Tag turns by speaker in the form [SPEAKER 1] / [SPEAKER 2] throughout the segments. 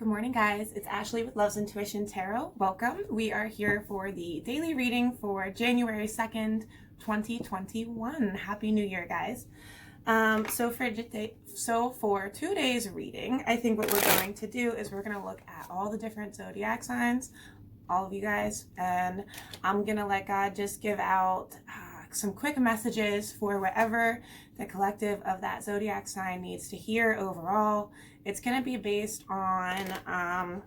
[SPEAKER 1] Good morning, guys. It's Ashley with Love's Intuition Tarot. Welcome. We are here for the daily reading for January 2nd, 2021. Happy New Year, guys. So for today's reading, I think what we're going to do is we're going to look at all the different zodiac signs, all of you guys, and I'm going to let God just give out some quick messages for whatever the collective of that zodiac sign needs to hear overall. It's going to be based on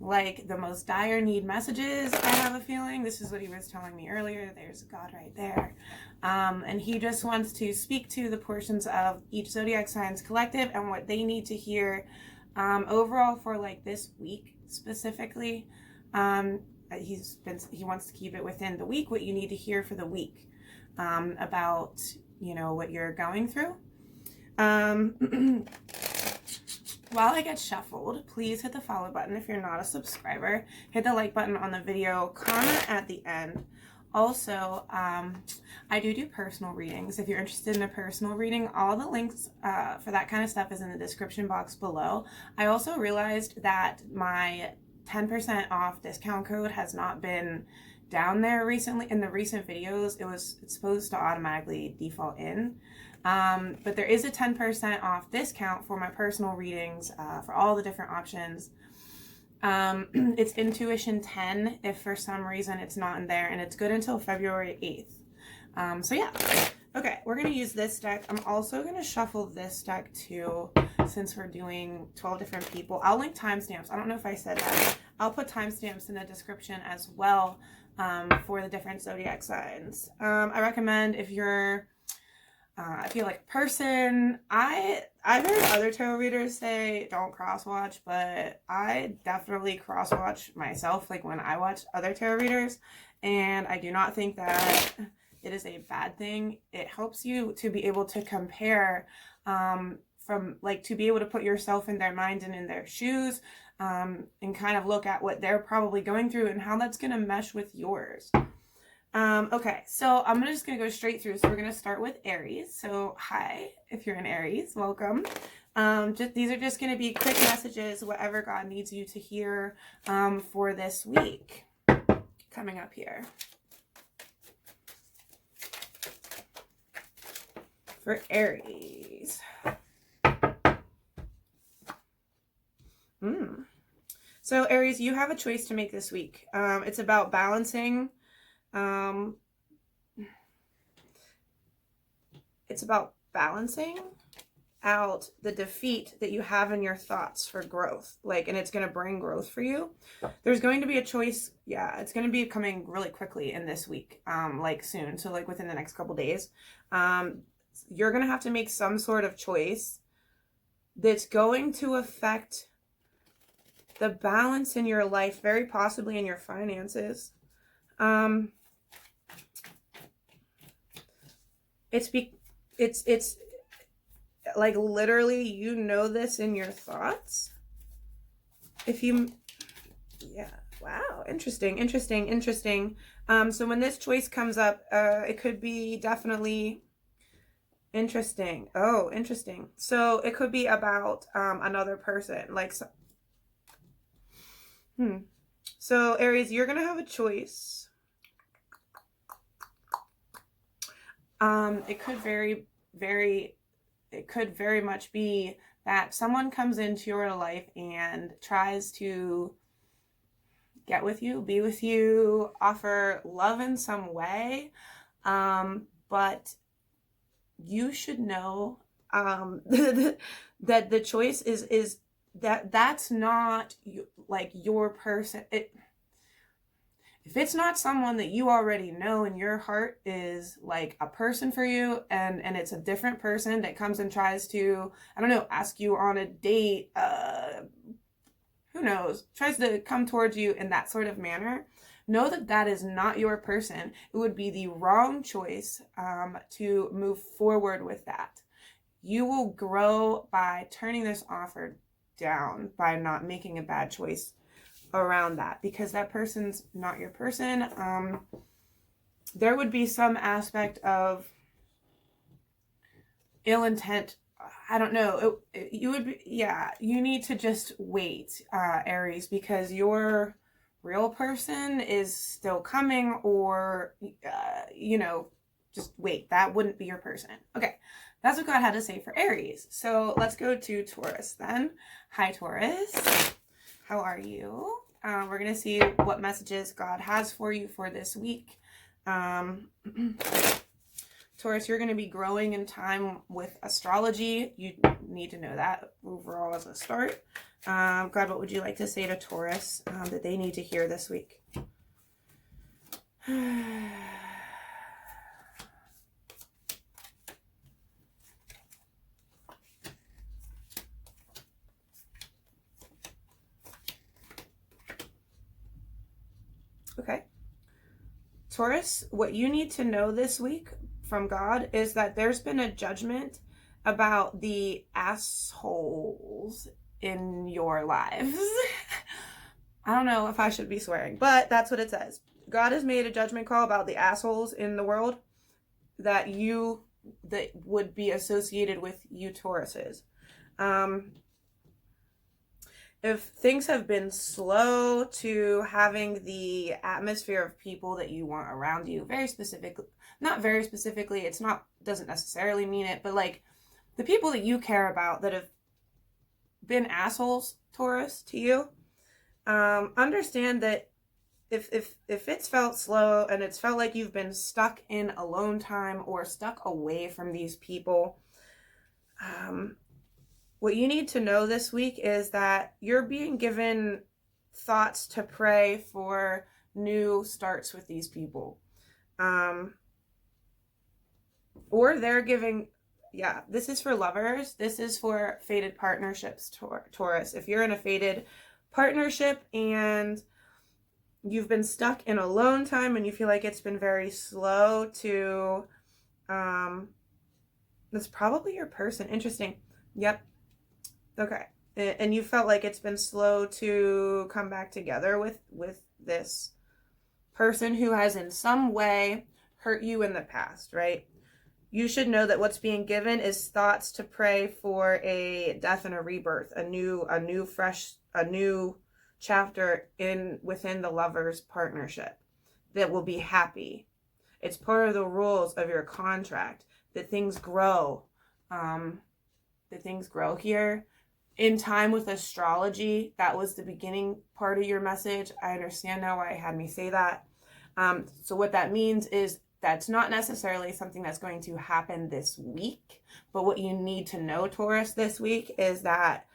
[SPEAKER 1] like the most dire need messages. I have a feeling this is what he was telling me earlier. There's God right there, and he just wants to speak to the portions of each zodiac sign's collective and what they need to hear overall for like this week specifically. He wants to keep it within the week, what you need to hear for the week. About, you know, what you're going through. While I get shuffled, please hit the follow button if you're not a subscriber. Hit the like button on the video, comment at the end. Also, I do personal readings. If you're interested in a personal reading, all the links for that kind of stuff is in the description box below. I also realized that my 10% off discount code has not been down there recently. In the recent videos, it's supposed to automatically default in, but there is a 10% off discount for my personal readings for all the different options. It's Intuition 10 if for some reason it's not in there, and it's good until February 8th. So yeah, okay, we're gonna use this deck. I'm also gonna shuffle this deck too, since we're doing 12 different people. I'll link timestamps. I don't know if I said that. I'll put timestamps in the description as well for the different zodiac signs. I recommend if you're I feel like a person, I've heard other tarot readers say don't cross watch, but I definitely cross watch myself, like when I watch other tarot readers, and I do not think that it is a bad thing. It helps you to be able to compare, from like to be able to put yourself in their mind and in their shoes, and kind of look at what they're probably going through and how that's going to mesh with yours. Okay, so I'm just going to go straight through. So we're going to start with Aries. So hi, if you're an Aries, welcome. These are just going to be quick messages, whatever God needs you to hear for this week coming up here. For Aries. So Aries, you have a choice to make this week. It's about balancing. It's about balancing out the defeat that you have in your thoughts for growth. And it's going to bring growth for you. There's going to be a choice. Yeah, it's going to be coming really quickly in this week, like soon. So like within the next couple days, you're going to have to make some sort of choice that's going to affect the balance in your life, very possibly in your finances. It's like literally, you know this in your thoughts. Yeah, wow, interesting. So when this choice comes up, it could be definitely interesting. Oh, interesting. So it could be about another person, like So Aries, you're gonna have a choice. It could very much be that someone comes into your life and tries to get with you, be with you, offer love in some way, but you should know that the choice is that's not like your person. If it's not someone that you already know in your heart is like a person for you, and it's a different person that comes and tries to, I don't know, ask you on a date, who knows, tries to come towards you in that sort of manner, know that that is not your person. It would be the wrong choice to move forward with that. You will grow by turning this offer down, by not making a bad choice around that, because that person's not your person. There would be some aspect of ill intent I don't know, you would be, yeah, you need to just wait, Aries, because your real person is still coming, or, you know, just wait. That wouldn't be your person. Okay, that's what God had to say for Aries. So let's go to Taurus then. Hi, Taurus. How are you? We're going to see what messages God has for you for this week. Taurus, you're going to be growing in time with astrology. You need to know that overall as a start. God, what would you like to say to Taurus that they need to hear this week? Okay. Taurus, what you need to know this week from God is that there's been a judgment about the assholes in your lives. I don't know if I should be swearing, but that's what it says. God has made a judgment call about the assholes in the world that would be associated with you Tauruses. If things have been slow to having the atmosphere of people that you want around you, very specifically, not very specifically, it's not, doesn't necessarily mean it, but like the people that you care about that have been assholes, Taurus, to you, understand that if it's felt slow and it's felt like you've been stuck in alone time or stuck away from these people, what you need to know this week is that you're being given thoughts to pray for new starts with these people. Or they're giving, yeah, this is for lovers. This is for fated partnerships, Taurus. If you're in a fated partnership and you've been stuck in alone time and you feel like it's been very slow to, that's probably your person. Interesting. Yep. Okay. And you felt like it's been slow to come back together with this person who has in some way hurt you in the past, right? You should know that what's being given is thoughts to pray for a death and a rebirth, a new chapter within the lover's partnership that will be happy. It's part of the rules of your contract that things grow, here. In time with astrology, that was the beginning part of your message. I understand now why it had me say that. So what that means is that's not necessarily something that's going to happen this week, but what you need to know, Taurus, this week is that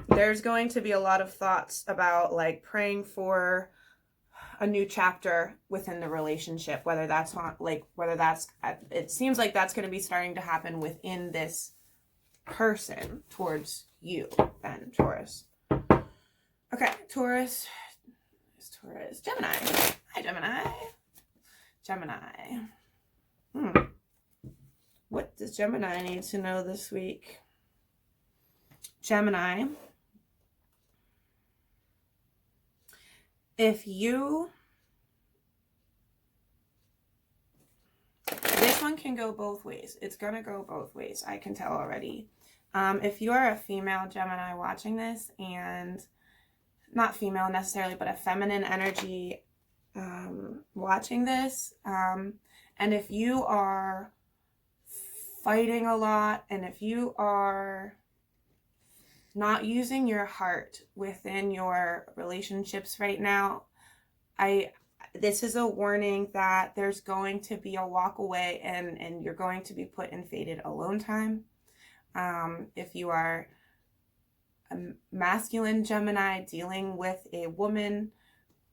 [SPEAKER 1] there's going to be a lot of thoughts about like praying for a new chapter within the relationship, whether that's it seems like that's going to be starting to happen within this person towards you then, Taurus. Okay, Taurus. Gemini. Hi, Gemini. What does Gemini need to know this week? Gemini. This one can go both ways. It's going to go both ways. I can tell already. If you are a female Gemini watching this, and not female necessarily, but a feminine energy watching this, and if you are fighting a lot, and if you are not using your heart within your relationships right now, this is a warning that there's going to be a walk away and you're going to be put in fated alone time. If you are a masculine Gemini dealing with a woman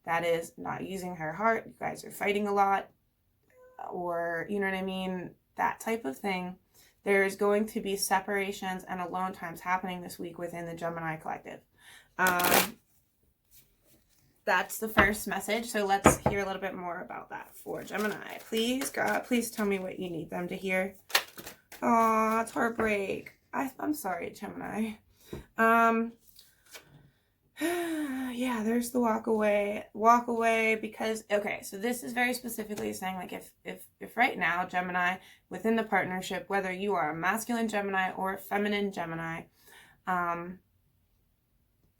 [SPEAKER 1] that is not using her heart, you guys are fighting a lot, or you know what I mean, that type of thing, there's going to be separations and alone times happening this week within the Gemini collective. That's the first message. So let's hear a little bit more about that for Gemini. Please, God, please tell me what you need them to hear. Oh, it's heartbreak. I'm sorry, Gemini. Yeah, there's the walk away because, okay, so this is very specifically saying, like, if right now, Gemini, within the partnership, whether you are a masculine Gemini or a feminine Gemini,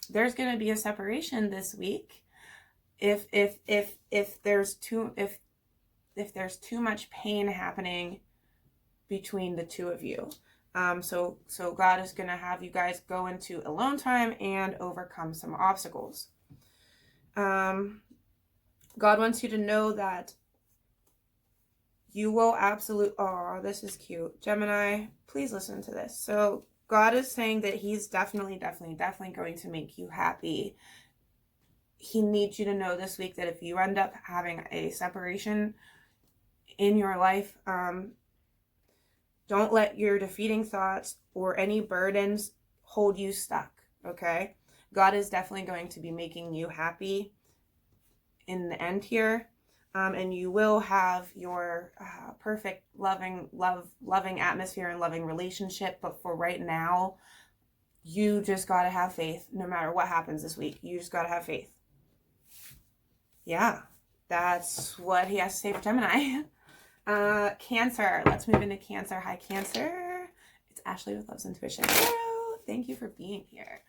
[SPEAKER 1] there's going to be a separation this week. If there's too much pain happening between the two of you. So God is going to have you guys go into alone time and overcome some obstacles. God wants you to know that you will oh, this is cute. Gemini, please listen to this. So God is saying that he's definitely going to make you happy. He needs you to know this week that if you end up having a separation in your life, don't let your defeating thoughts or any burdens hold you stuck, okay? God is definitely going to be making you happy in the end here, and you will have your perfect loving atmosphere and loving relationship. But for right now, you just got to have faith. No matter what happens this week, you just got to have faith. Yeah, that's what he has to say for Gemini. Cancer. Let's move into Cancer. Hi, Cancer. It's Ashley with Love's Intuition. Hello. Thank you for being here.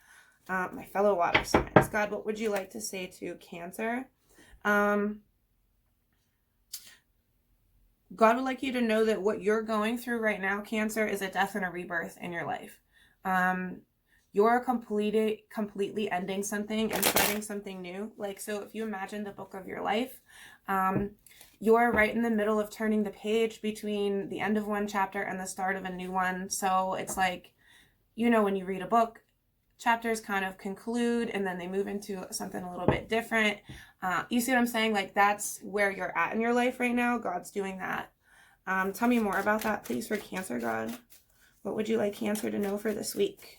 [SPEAKER 1] My fellow water signs. God, what would you like to say to Cancer? God would like you to know that what you're going through right now, Cancer, is a death and a rebirth in your life. You're completely ending something and starting something new. Like, so if you imagine the book of your life, you're right in the middle of turning the page between the end of one chapter and the start of a new one. So it's like, you know, when you read a book, chapters kind of conclude and then they move into something a little bit different. You see what I'm saying? Like, that's where you're at in your life right now. God's doing that. Tell me more about that, please, for Cancer, God. What would you like Cancer to know for this week?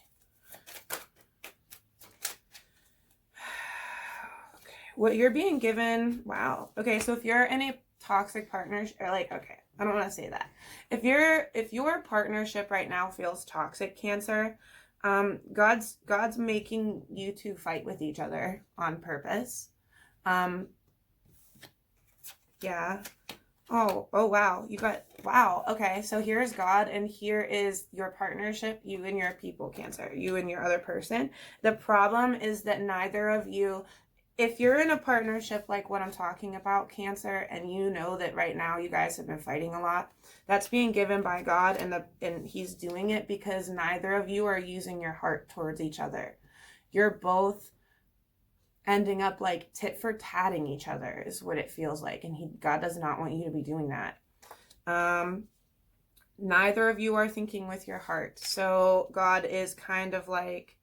[SPEAKER 1] Okay, what you're being given. Wow. Okay, so if you're in a toxic partnership, or like, okay, I don't want to say that. If your partnership right now feels toxic, Cancer, God's making you two fight with each other on purpose. Yeah. Oh, wow. Wow. Okay. So here's God and here is your partnership, you and your people, Cancer, you and your other person. The problem is that neither of you, if you're in a partnership like what I'm talking about, Cancer, and you know that right now you guys have been fighting a lot, that's being given by God, and he's doing it because neither of you are using your heart towards each other. You're both ending up like tit for tatting each other is what it feels like, and God does not want you to be doing that. Neither of you are thinking with your heart. So God is kind of like,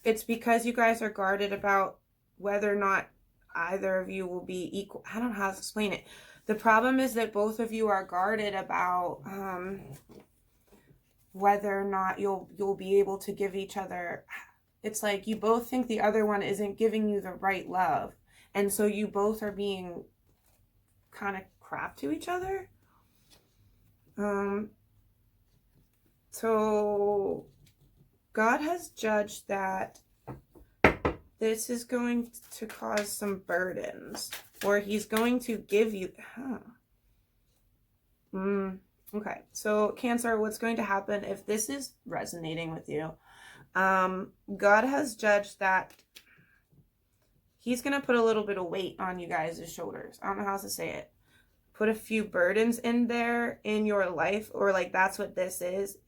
[SPEAKER 1] it's because you guys are guarded about whether or not either of you will be equal. I don't know how to explain it. The problem is that both of you are guarded about whether or not you'll be able to give each other. It's like you both think the other one isn't giving you the right love, and so you both are being kind of crap to each other. So God has judged that this is going to cause some burdens, or he's going to give you, okay, so Cancer, what's going to happen if this is resonating with you? God has judged that he's going to put a little bit of weight on you guys' shoulders. I don't know how else to say it. Put a few burdens in there in your life, or like that's what this is.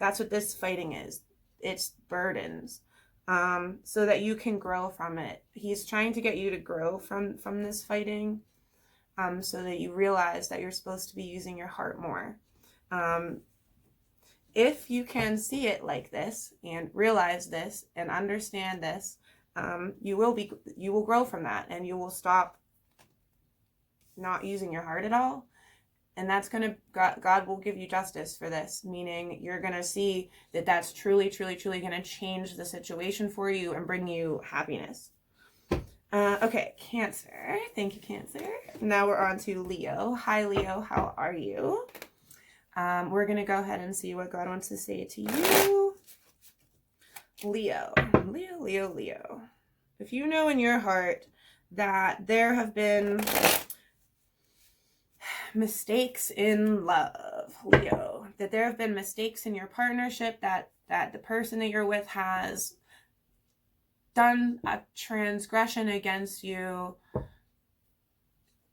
[SPEAKER 1] That's what this fighting is. It's burdens. So that you can grow from it. He's trying to get you to grow from this fighting, so that you realize that you're supposed to be using your heart more. If you can see it like this and realize this and understand this, you will grow from that, and you will stop not using your heart at all. And that's God will give you justice for this, meaning you're going to see that that's truly going to change the situation for you and bring you happiness. Okay, Cancer. Thank you, Cancer. Now we're on to Leo. Hi, Leo. How are you? We're going to go ahead and see what God wants to say to you. Leo. Leo, Leo, Leo. If you know in your heart that there have been mistakes in love, Leo, that there have been mistakes in your partnership, that the person that you're with has done a transgression against you,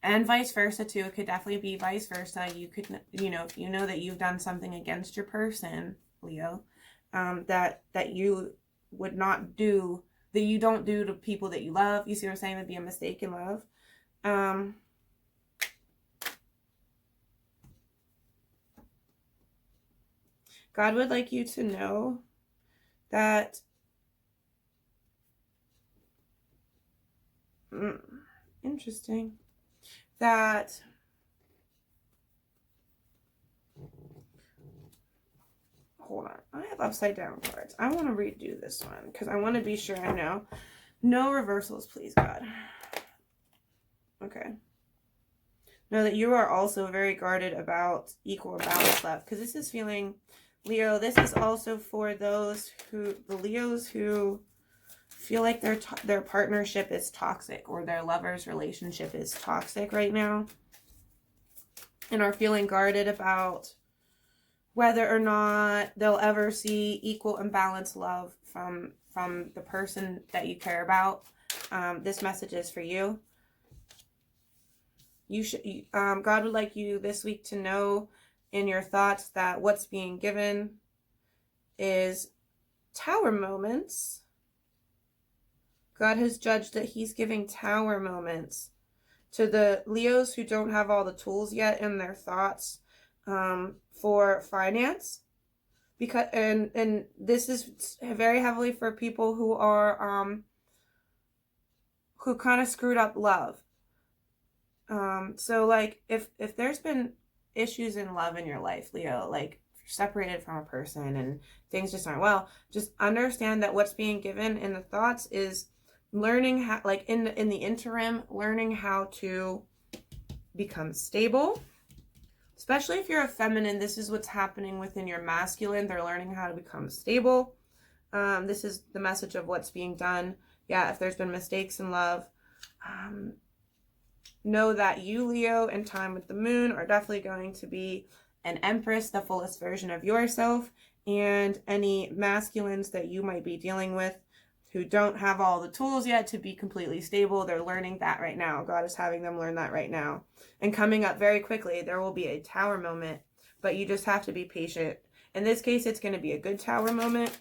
[SPEAKER 1] and vice versa too. It could definitely be vice versa. You could, if you know that you've done something against your person, Leo, that you would not do, that you don't do to people that you love. You see what I'm saying? It'd be a mistake in love. God would like you to know that interesting, that hold on, I have upside down cards. I want to redo this one because I want to be sure I know. No reversals, please, God. Okay. Know that you are also very guarded about equal and balanced love, because this is feeling, Leo, this is also for those who, the Leos who feel like their partnership is toxic, or their lover's relationship is toxic right now, and are feeling guarded about whether or not they'll ever see equal and balanced love from the person that you care about. This message is for you. You should, God would like you this week to know in your thoughts that what's being given is tower moments. God has judged that he's giving tower moments to the Leos who don't have all the tools yet in their thoughts for finance. Because and this is very heavily for people who are who kind of screwed up love. So like if there's been issues in love in your life, Leo, like if you're separated from a person and things just aren't well, just understand that what's being given in the thoughts is learning how, like in the interim, learning how to become stable. Especially if you're a feminine, this is what's happening within your masculine. They're learning how to become stable. This is the message of what's being done. Yeah, if there's been mistakes in love, know that you, Leo, in time with the moon are definitely going to be an empress, the fullest version of yourself. And any masculines that you might be dealing with who don't have all the tools yet to be completely stable, they're learning that right now. God is having them learn that right now. And coming up very quickly, there will be a tower moment, but you just have to be patient. In this case, it's going to be a good tower moment.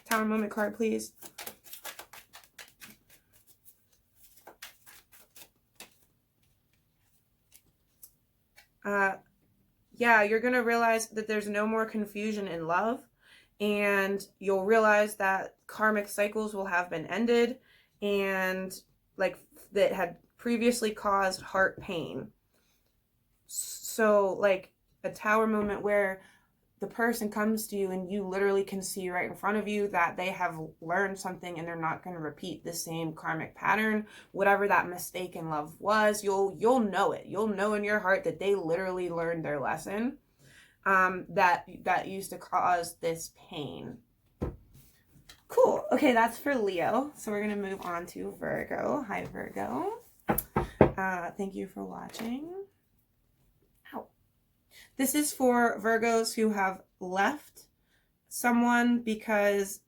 [SPEAKER 1] Tower moment card, please. Yeah, you're going to realize that there's no more confusion in love, and you'll realize that karmic cycles will have been ended, and like that had previously caused heart pain. So like a tower moment where the person comes to you and you literally can see right in front of you that they have learned something and they're not going to repeat the same karmic pattern. Whatever that mistake in love was, you'll know it. You'll know in your heart that they literally learned their lesson, that used to cause this pain. Cool. Okay, that's for Leo. So we're going to move on to Virgo. Hi, Virgo. Thank you for watching. This is for Virgos who have left someone because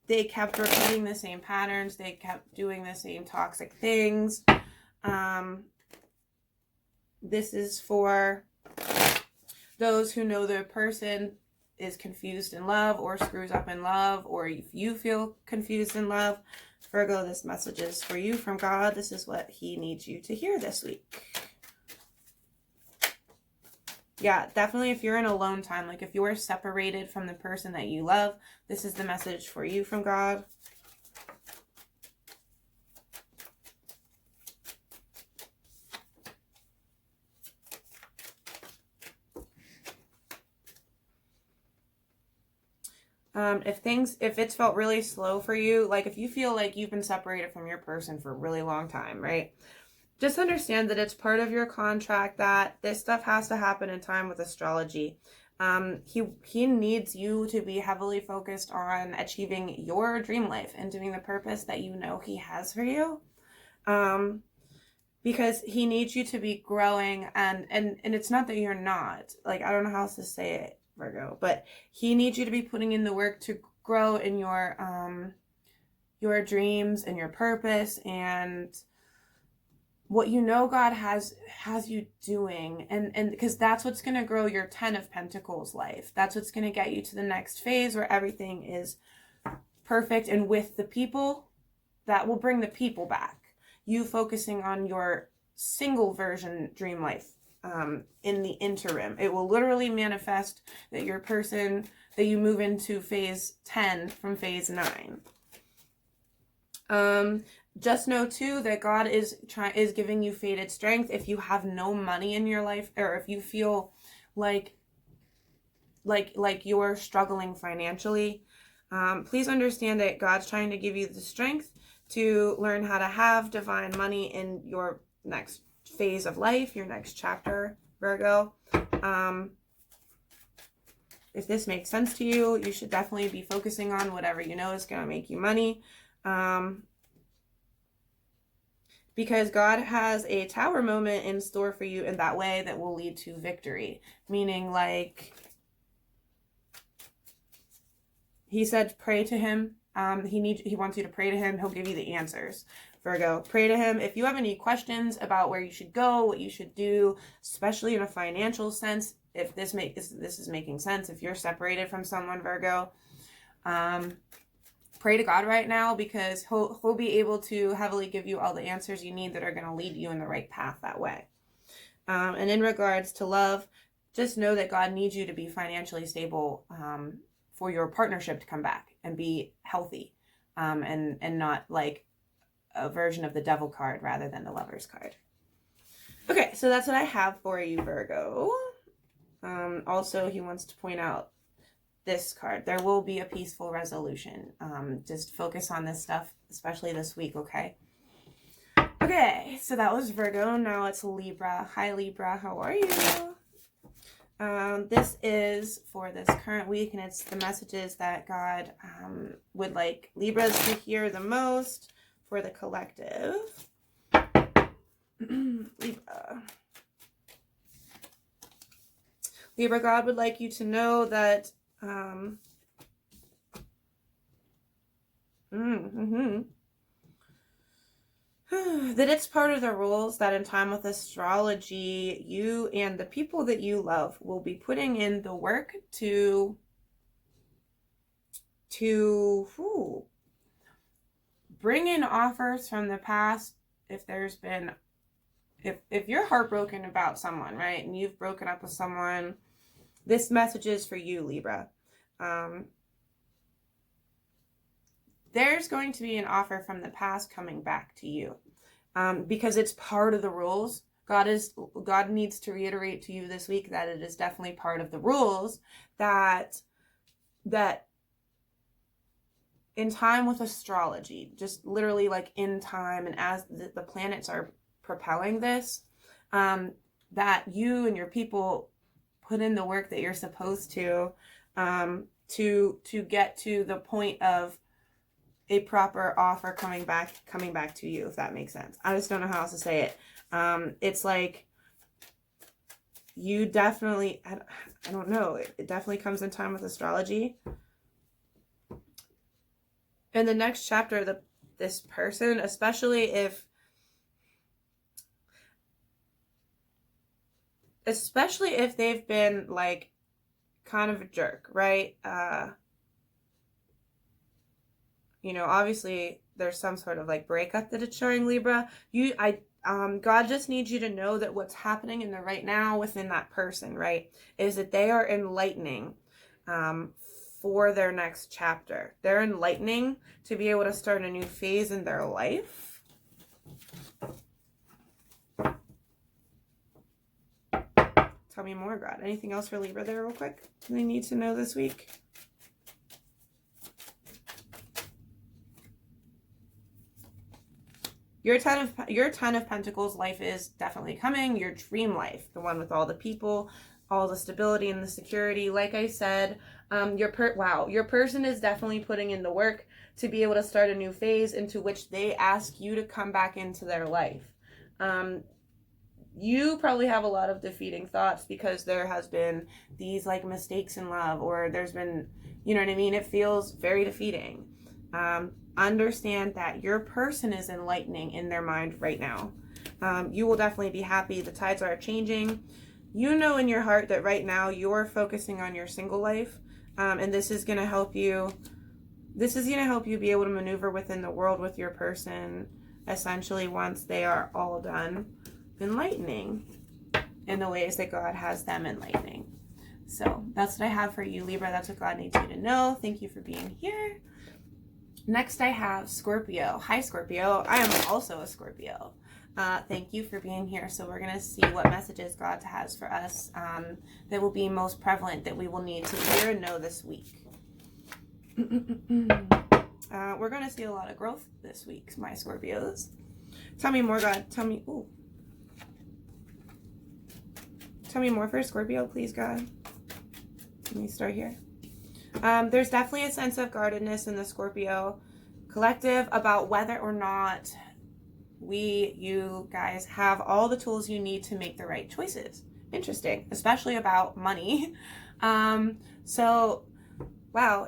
[SPEAKER 1] they kept repeating the same patterns. They kept doing the same toxic things. This is for those who know their person is confused in love or screws up in love, or if you feel confused in love. Virgo, this message is for you from God. This is what he needs you to hear this week. Yeah, definitely if you're in alone time, like if you're separated from the person that you love, this is the message for you from God. If it's felt really slow for you, like if you feel like you've been separated from your person for a really long time, right? Just understand that it's part of your contract that this stuff has to happen in time with astrology. He needs you to be heavily focused on achieving your dream life and doing the purpose that you know he has for you. Because he needs you to be growing, and it's not that you're not, like, I don't know how else to say it, Virgo, but he needs you to be putting in the work to grow in your dreams and your purpose and what you know God has you doing, and because that's what's going to grow your 10 of Pentacles life. That's what's going to get you to the next phase where everything is perfect, and with the people, that will bring the people back. You focusing on your single version dream life in the interim. It will literally manifest that your person, that you move into phase 10 from phase 9. Just know too that God is giving you fated strength. If you have no money in your life, or if you feel like you're struggling financially, please understand that God's trying to give you the strength to learn how to have divine money in your next phase of life, your next chapter, Virgo. If this makes sense to you, you should definitely be focusing on whatever you know is going to make you money. Because God has a tower moment in store for you in that way that will lead to victory. Meaning, like, he said, pray to him. He wants you to pray to him. He'll give you the answers. Virgo, pray to him. If you have any questions about where you should go, what you should do, especially in a financial sense, if this is making sense, if you're separated from someone, Virgo, pray to God right now, because he'll be able to heavily give you all the answers you need that are going to lead you in the right path that way. And in regards to love, just know that God needs you to be financially stable for your partnership to come back and be healthy, and not like a version of the Devil card rather than the Lover's card. Okay, so that's what I have for you, Virgo. Also, he wants to point out this card. There will be a peaceful resolution. Just focus on this stuff, especially this week, okay? Okay, so that was Virgo. Now it's Libra. Hi, Libra. How are you? This is for this current week, and it's the messages that God would like Libras to hear the most for the collective. Libra, God would like you to know that that it's part of the rules that in time with astrology, you and the people that you love will be putting in the work to bring in offers from the past. If there's been, if you're heartbroken about someone, right, and you've broken up with someone, this message is for you, Libra. There's going to be an offer from the past coming back to you, because it's part of the rules. God needs to reiterate to you this week that it is definitely part of the rules that in time with astrology, just literally like in time, and as the planets are propelling this, that you and your people put in the work that you're supposed to get to the point of a proper offer coming back to you, if that makes sense. I just don't know how else to say it. It's like you definitely, I don't know, it definitely comes in time with astrology. In the next chapter, this person, especially if they've been like kind of a jerk, right? You know, obviously there's some sort of like breakup that it's showing, Libra. God just needs you to know that what's happening in the right now within that person, right, is that they are enlightening for their next chapter. They're enlightening to be able to start a new phase in their life. Tell me more, God. Anything else for Libra there real quick they need to know this week? Your 10 of Pentacles life is definitely coming. Your dream life, the one with all the people, all the stability and the security. Like I said, your person is definitely putting in the work to be able to start a new phase into which they ask you to come back into their life. You probably have a lot of defeating thoughts because there has been these like mistakes in love, or there's been, you know what I mean? It feels very defeating. Understand that your person is enlightening in their mind right now. You will definitely be happy. The tides are changing. You know in your heart that right now you're focusing on your single life, and this is going to help you. This is going to help you be able to maneuver within the world with your person, essentially, once they are all done enlightening in the ways that God has them enlightening. So that's what I have for you, Libra. That's what God needs you to know. Thank you for being here. Next, I have Scorpio. Hi, Scorpio. I am also a Scorpio. Thank you for being here. So we're going to see what messages God has for us that will be most prevalent, that we will need to hear and know this week. We're going to see a lot of growth this week, my Scorpios. Tell me more, God. Tell me. Ooh. Tell me more for Scorpio, please, God. Let me start here. There's definitely a sense of guardedness in the Scorpio collective about whether or not you guys have all the tools you need to make the right choices. Interesting, especially about money. Wow,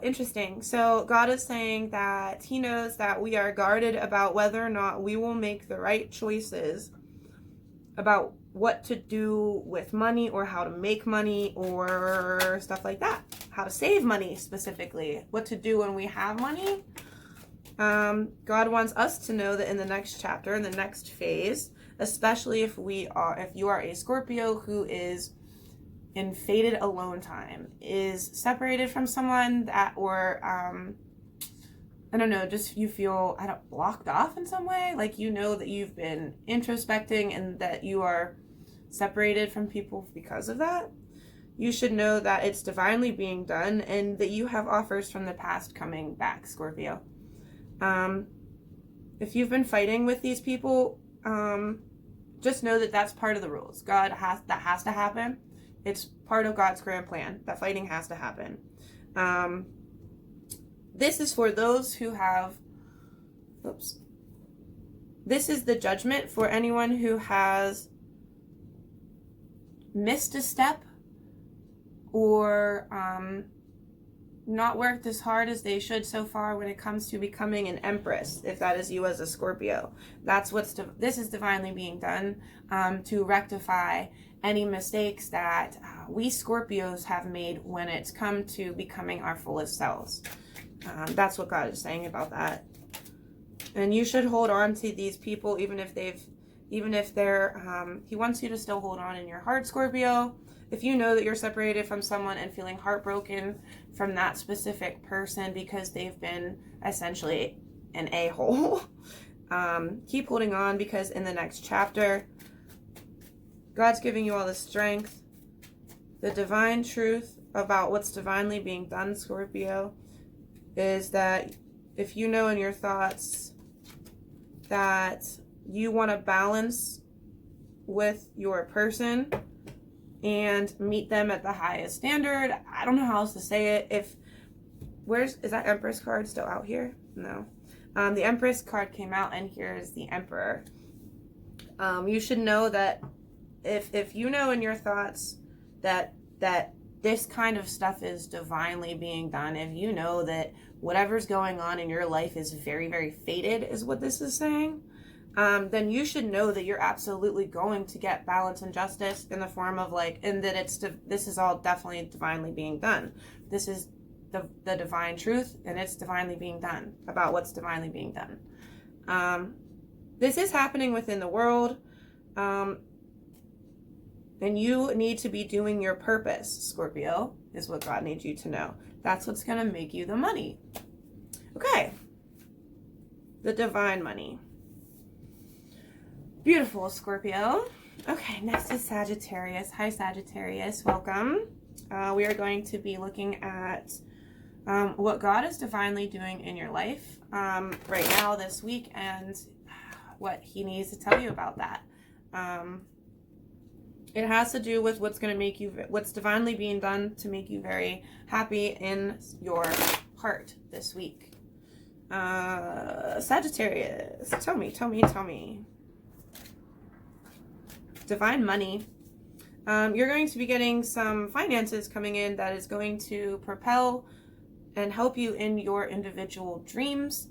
[SPEAKER 1] interesting. So God is saying that he knows that we are guarded about whether or not we will make the right choices about what to do with money, or how to make money, or stuff like that. How to save money specifically. What to do when we have money. God wants us to know that in the next chapter, in the next phase, especially if you are a Scorpio who is in fated alone time, is separated from someone that, or I don't know, just you feel blocked off in some way, like you know that you've been introspecting and that you are separated from people because of that. You should know that it's divinely being done and that you have offers from the past coming back, Scorpio. If you've been fighting with these people, just know that that's part of the rules. That has to happen. It's part of God's grand plan. That fighting has to happen. This is for those who have, this is the judgment for anyone who has missed a step, or not worked as hard as they should so far when it comes to becoming an empress. If that is you as a Scorpio, this is divinely being done to rectify any mistakes that we Scorpios have made when it's come to becoming our fullest selves. That's what God is saying about that. And you should hold on to these people, even if they're, he wants you to still hold on in your heart, Scorpio. If you know that you're separated from someone and feeling heartbroken from that specific person because they've been essentially an a-hole, keep holding on, because in the next chapter, God's giving you all the strength, the divine truth about what's divinely being done, Scorpio, is that if you know in your thoughts that you want to balance with your person and meet them at the highest standard, I don't know how else to say it. Is that Empress card still out here? No. The Empress card came out, and here's the Emperor. You should know that if you know in your thoughts that this kind of stuff is divinely being done, if you know that whatever's going on in your life is very, very fated, is what this is saying, then you should know that you're absolutely going to get balance and justice in the form of and that this is all definitely divinely being done. This is the divine truth, and it's divinely being done about what's divinely being done. This is happening within the world, and you need to be doing your purpose, Scorpio, is what God needs you to know. That's what's going to make you the money. Okay. The divine money. Beautiful, Scorpio. Okay, next is Sagittarius. Hi, Sagittarius. Welcome. We are going to be looking at what God is divinely doing in your life right now this week, and what he needs to tell you about that. It has to do with what's going to make you, what's divinely being done to make you very happy in your heart this week. Sagittarius, tell me. Divine money. You're going to be getting some finances coming in that is going to propel and help you in your individual dreams,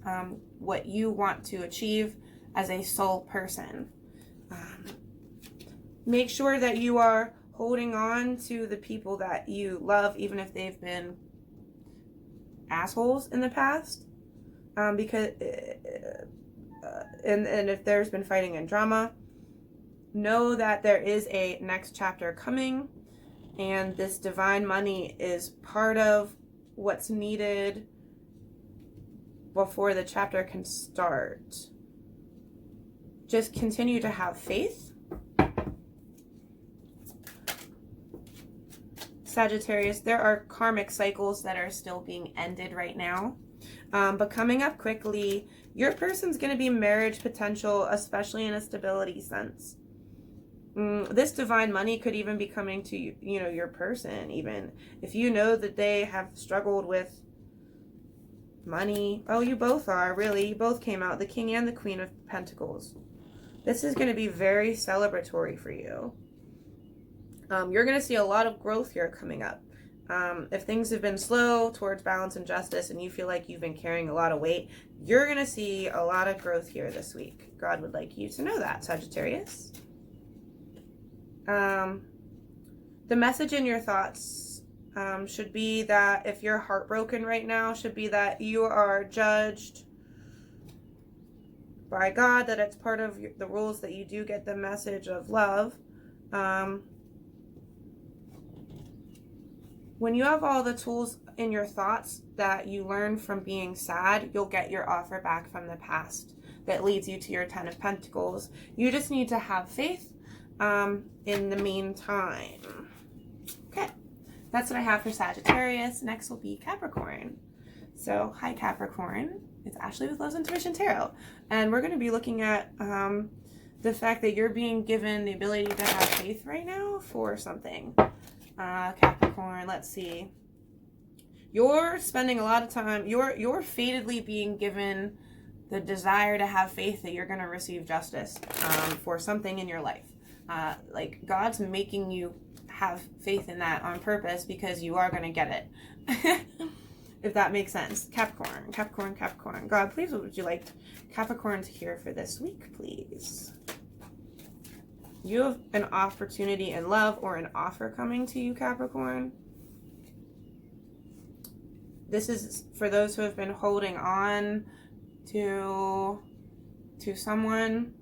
[SPEAKER 1] what you want to achieve as a soul person. Make sure that you are holding on to the people that you love, even if they've been assholes in the past. Because and if there's been fighting and drama, know that there is a next chapter coming, and this divine money is part of what's needed before the chapter can start. Just continue to have faith. Sagittarius, there are karmic cycles that are still being ended right now. But coming up quickly, your person's going to be marriage potential, especially in a stability sense. This divine money could even be coming to you, your person, even if you know that they have struggled with money. Oh, you both are, really. You both came out, the King and the Queen of Pentacles. This is going to be very celebratory for you. You're going to see a lot of growth here coming up. If things have been slow towards balance and justice and you feel like you've been carrying a lot of weight, you're going to see a lot of growth here this week. God would like you to know that, Sagittarius. The message in your thoughts should be that if you're heartbroken right now, should be that you are judged by God, that it's part of the rules that you do get the message of love. When you have all the tools in your thoughts that you learn from being sad, you'll get your offer back from the past that leads you to your 10 of Pentacles. You just need to have faith in the meantime. Okay, that's what I have for Sagittarius. Next will be Capricorn. So, hi Capricorn. It's Ashley with Love's Intuition Tarot. And we're going to be looking at the fact that you're being given the ability to have faith right now for something. Capricorn, let's see. You're spending a lot of time, you're fatedly being given the desire to have faith that you're going to receive justice for something in your life. Like God's making you have faith in that on purpose because you are going to get it. If that makes sense. Capricorn. God, please, what would you like Capricorn to hear for this week, please? You have an opportunity in love or an offer coming to you, Capricorn. This is for those who have been holding on to someone.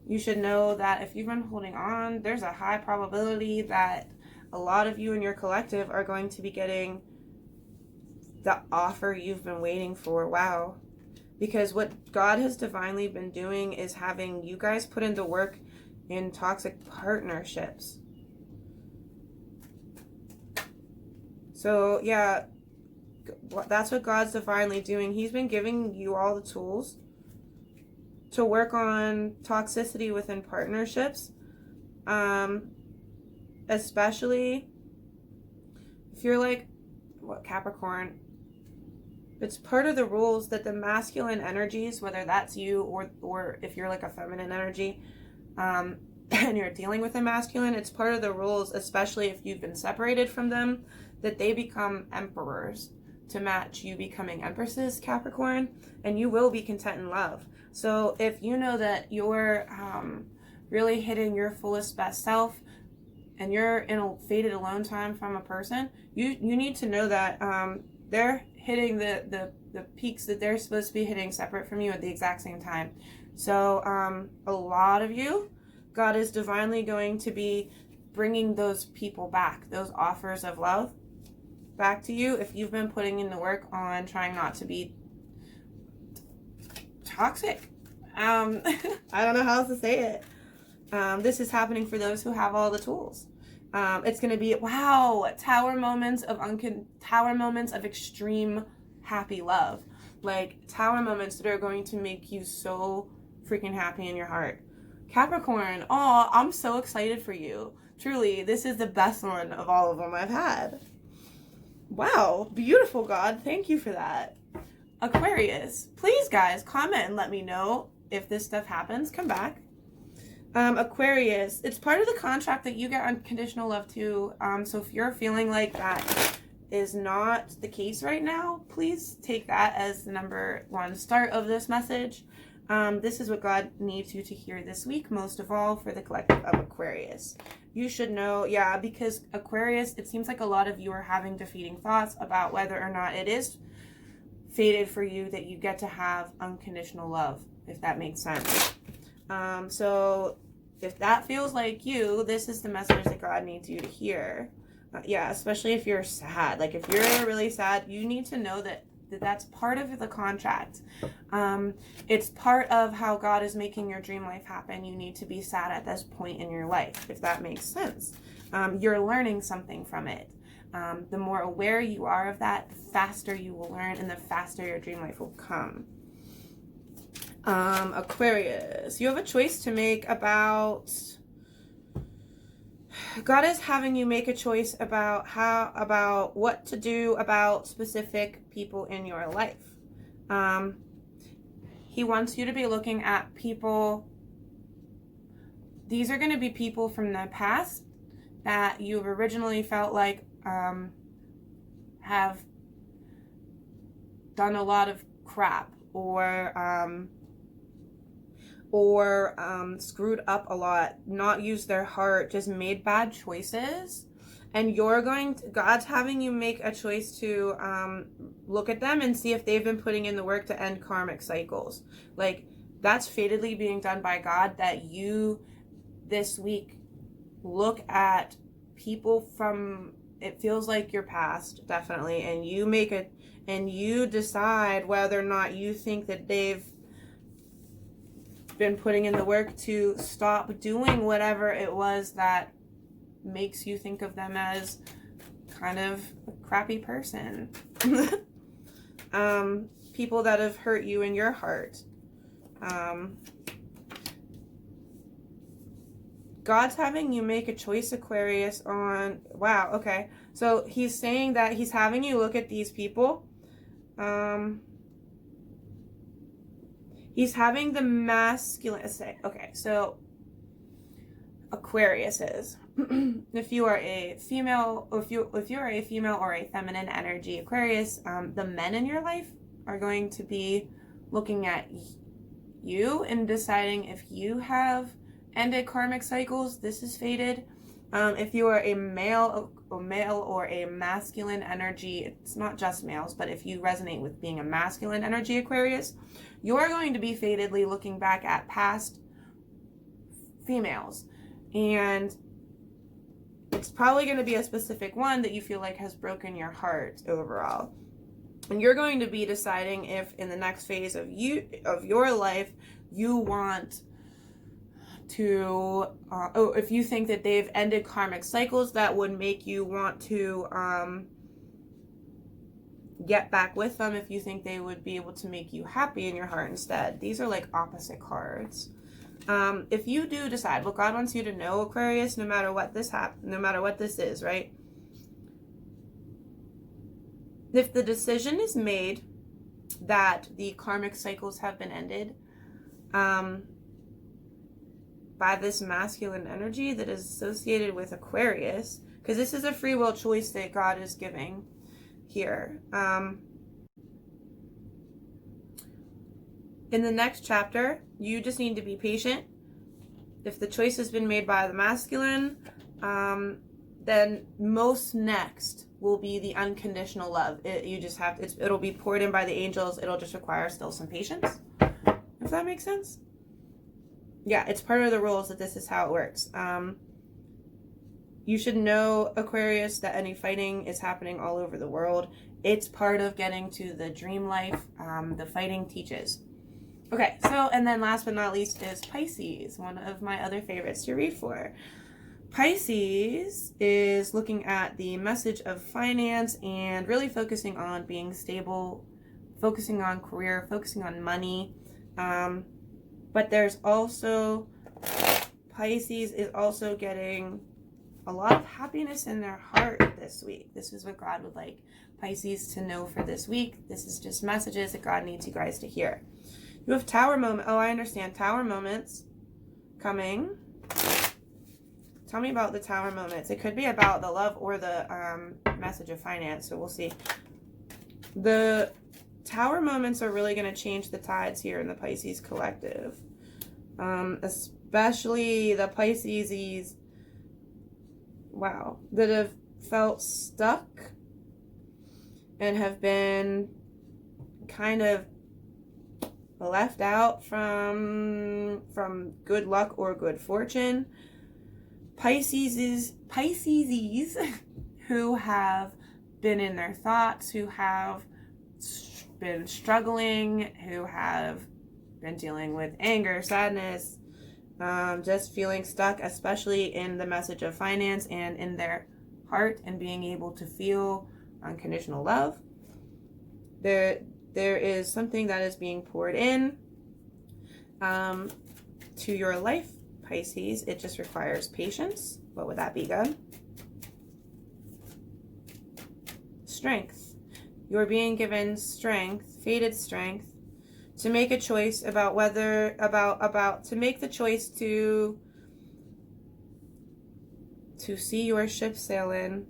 [SPEAKER 1] You should know that if you've been holding on, there's a high probability that a lot of you in your collective are going to be getting the offer you've been waiting for. Wow. Because what God has divinely been doing is having you guys put into work in toxic partnerships. So yeah, that's what God's divinely doing. He's been giving you all the tools to work on toxicity within partnerships, especially if you're like, what, Capricorn, it's part of the rules that the masculine energies, whether that's you or if you're like a feminine energy, and you're dealing with a masculine, it's part of the rules, especially if you've been separated from them, that they become emperors to match you becoming empresses, Capricorn, and you will be content in love. So if you know that you're really hitting your fullest best self and you're in a faded alone time from a person, you need to know that they're hitting the peaks that they're supposed to be hitting separate from you at the exact same time. So a lot of you, God is divinely going to be bringing those people back, those offers of love back to you if you've been putting in the work on trying not to be toxic. I don't know how else to say it. This is happening for those who have all the tools. It's going to be, wow, tower moments of extreme happy love. Like tower moments that are going to make you so freaking happy in your heart. Capricorn, oh, I'm so excited for you. Truly, this is the best one of all of them I've had. Wow, beautiful, God. Thank you for that. Aquarius, please, guys, comment and let me know if this stuff happens. Come back. Aquarius, it's part of the contract that you get unconditional love too. So if you're feeling like that is not the case right now, please take that as the number one start of this message. This is what God needs you to hear this week, most of all for the collective of Aquarius. You should know, yeah, because Aquarius, it seems like a lot of you are having defeating thoughts about whether or not it is fated for you that you get to have unconditional love, if that makes sense. So if that feels like you, this is the message that God needs you to hear. Yeah, especially if you're sad. Like if you're really sad, you need to know that that's part of the contract. It's part of how God is making your dream life happen. You need to be sad at this point in your life, if that makes sense. You're learning something from it. The more aware you are of that, the faster you will learn and the faster your dream life will come. Aquarius, you have a choice to make about... God is having you make a choice about what to do about specific people in your life. He wants you to be looking at people. These are going to be people from the past that you've originally felt like have done a lot of crap or screwed up a lot, not used their heart, just made bad choices. And God's having you make a choice to look at them and see if they've been putting in the work to end karmic cycles. Like, that's fatedly being done by God, that you this week look at people from, it feels like your past, definitely, and you decide whether or not you think that they've been putting in the work to stop doing whatever it was that makes you think of them as kind of a crappy person. People that have hurt you in your heart. God's having you make a choice, Aquarius, on... Wow, okay. So he's saying that he's having you look at these people. He's having the masculine say, okay, so Aquarius is, if you are a female, or if you're a female or a feminine energy Aquarius, the men in your life are going to be looking at you and deciding if you have ended karmic cycles. This is fated. If you are a male or a masculine energy, it's not just males, but if you resonate with being a masculine energy Aquarius, you're going to be fatedly looking back at past females. And it's probably going to be a specific one that you feel like has broken your heart overall. And you're going to be deciding if in the next phase of your life, you want to, if you think that they've ended karmic cycles that would make you want to get back with them, if you think they would be able to make you happy in your heart instead. These are like opposite cards. If you do decide, what God wants you to know, Aquarius, no matter what this is, right? If the decision is made that the karmic cycles have been ended, by this masculine energy that is associated with Aquarius, because this is a free will choice that God is giving here. In the next chapter, you just need to be patient. If the choice has been made by the masculine, then most next will be the unconditional love. It'll be poured in by the angels. It'll just require still some patience, if that makes sense. Yeah, it's part of the rules that this is how it works. You should know, Aquarius, that any fighting is happening all over the world. It's part of getting to the dream life. The fighting teaches. Okay, so, and then last but not least is Pisces, one of my other favorites to read for. Pisces is looking at the message of finance and really focusing on being stable, focusing on career, focusing on money. But there's also, Pisces is also getting a lot of happiness in their heart this week. This is what God would like Pisces to know for this week. This is just messages that God needs you guys to hear. You have Tower moment. Oh, I understand. Tower moments coming. Tell me about the Tower moments. It could be about the love or the message of finance. So we'll see. The Tower moments are really going to change the tides here in the Pisces collective. Especially the Pisces, wow, that have felt stuck and have been kind of left out from good luck or good fortune. Pisces who have been in their thoughts, who have been struggling, who have been dealing with anger, sadness, just feeling stuck, especially in the message of finance and in their heart and being able to feel unconditional love. There is something that is being poured in to your life, Pisces. It just requires patience. What would that be, God? Strength. You're being given strength, fated strength, to make a choice about whether, to make the choice to see your ship sail in,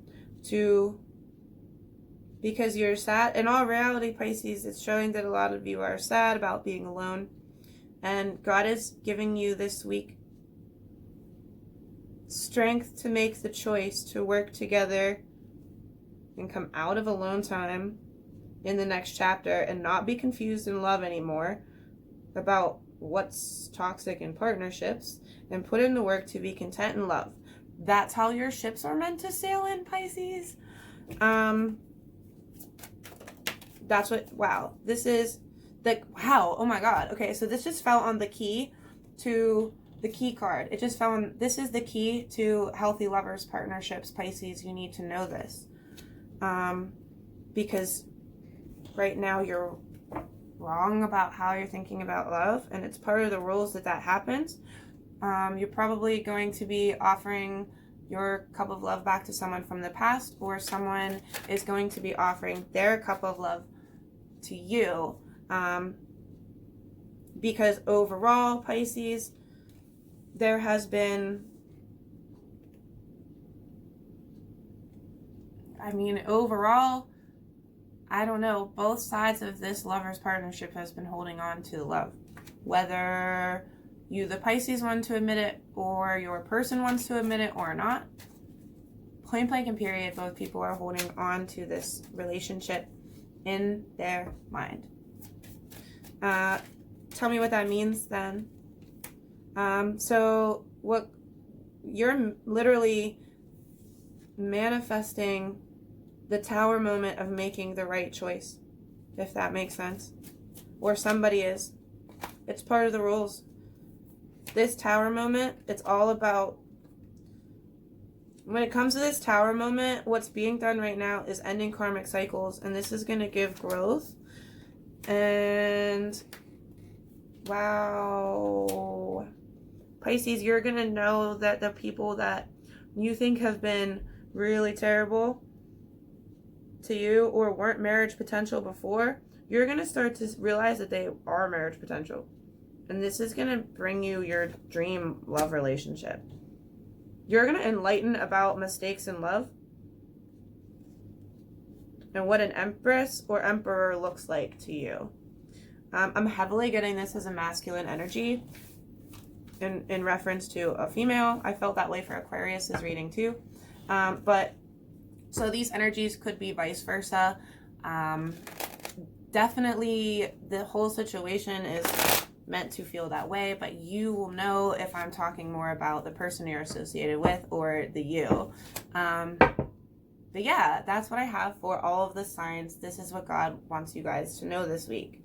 [SPEAKER 1] because you're sad. In all reality, Pisces, it's showing that a lot of you are sad about being alone. And God is giving you this week strength to make the choice to work together and come out of alone time in the next chapter and not be confused in love anymore about what's toxic in partnerships, and put in the work to be content in love. That's how your ships are meant to sail in, Pisces. That's what, wow, this is like, wow, oh my God. Okay, so this just fell on the key to the key card. It just fell on, this is the key to healthy lovers, partnerships, Pisces. You need to know this. Because right now you're wrong about how you're thinking about love, and it's part of the rules that happens. You're probably going to be offering your cup of love back to someone from the past, or someone is going to be offering their cup of love to you. Because overall, Pisces, there has been, overall, I don't know, both sides of this lover's partnership has been holding on to love. Whether you, the Pisces, want to admit it, or your person wants to admit it or not, point blank and period, both people are holding on to this relationship in their mind. Tell me what that means then. So what you're literally manifesting the Tower moment of making the right choice, if that makes sense. Or somebody is. It's part of the rules. This Tower moment, it's all about, when it comes to this Tower moment, what's being done right now is ending karmic cycles, and this is going to give growth. And wow, Pisces, you're going to know that the people that you think have been really terrible to you or weren't marriage potential before, you're going to start to realize that they are marriage potential. And this is going to bring you your dream love relationship. You're going to enlighten about mistakes in love and what an empress or emperor looks like to you. I'm heavily getting this as a masculine energy in reference to a female. I felt that way for Aquarius's reading too. But so these energies could be vice versa. Definitely the whole situation is meant to feel that way, but you will know if I'm talking more about the person you're associated with or the you. But yeah, that's what I have for all of the signs. This is what God wants you guys to know this week.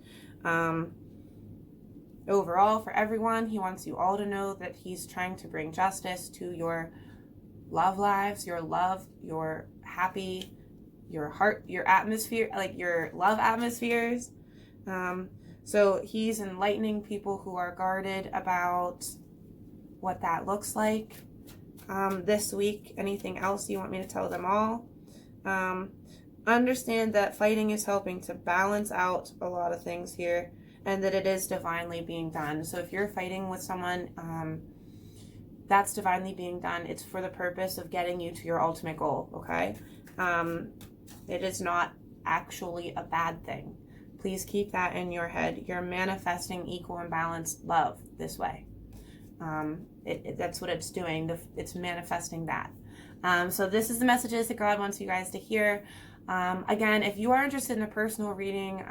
[SPEAKER 1] Overall, for everyone, he wants you all to know that he's trying to bring justice to your love lives, your love, your happy, your heart, your atmosphere, like your love atmospheres. So he's enlightening people who are guarded about what that looks like. this week. Anything else you want me to tell them all? Understand that fighting is helping to balance out a lot of things here, and that it is divinely being done. So if you're fighting with someone, that's divinely being done. It's for the purpose of getting you to your ultimate goal, okay? It is not actually a bad thing. Please keep that in your head. You're manifesting equal and balanced love this way. That's what it's doing. It's manifesting that. So this is the messages that God wants you guys to hear. Again, if you are interested in a personal reading,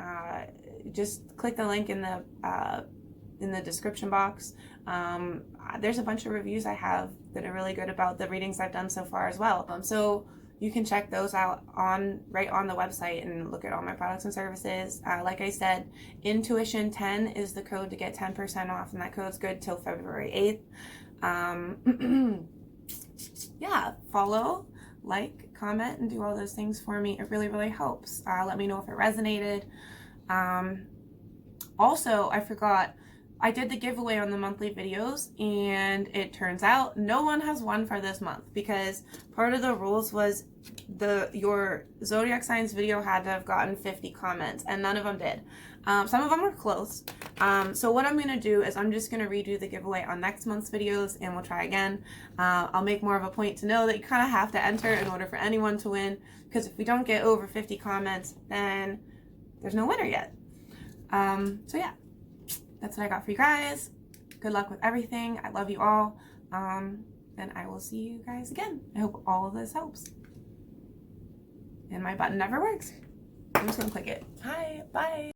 [SPEAKER 1] just click the link in the description box. There's a bunch of reviews I have that are really good about the readings I've done so far as well. So you can check those out right on the website and look at all my products and services. Like I said, Intuition10 is the code to get 10% off, and that code's good till February 8th. Yeah, follow, like, comment, and do all those things for me. It really, really helps. Let me know if it resonated. Also, I forgot, I did the giveaway on the monthly videos, and it turns out no one has won for this month, because part of the rules was your zodiac signs video had to have gotten 50 comments, and none of them did. Some of them were close. So what I'm going to do is I'm just going to redo the giveaway on next month's videos, and we'll try again. I'll make more of a point to know that you kind of have to enter in order for anyone to win, because if we don't get over 50 comments, then there's no winner yet. So yeah, that's what I got for you guys. Good luck with everything. I love you all. And I will see you guys again. I hope all of this helps. And my button never works. I'm just gonna click it. Hi, bye.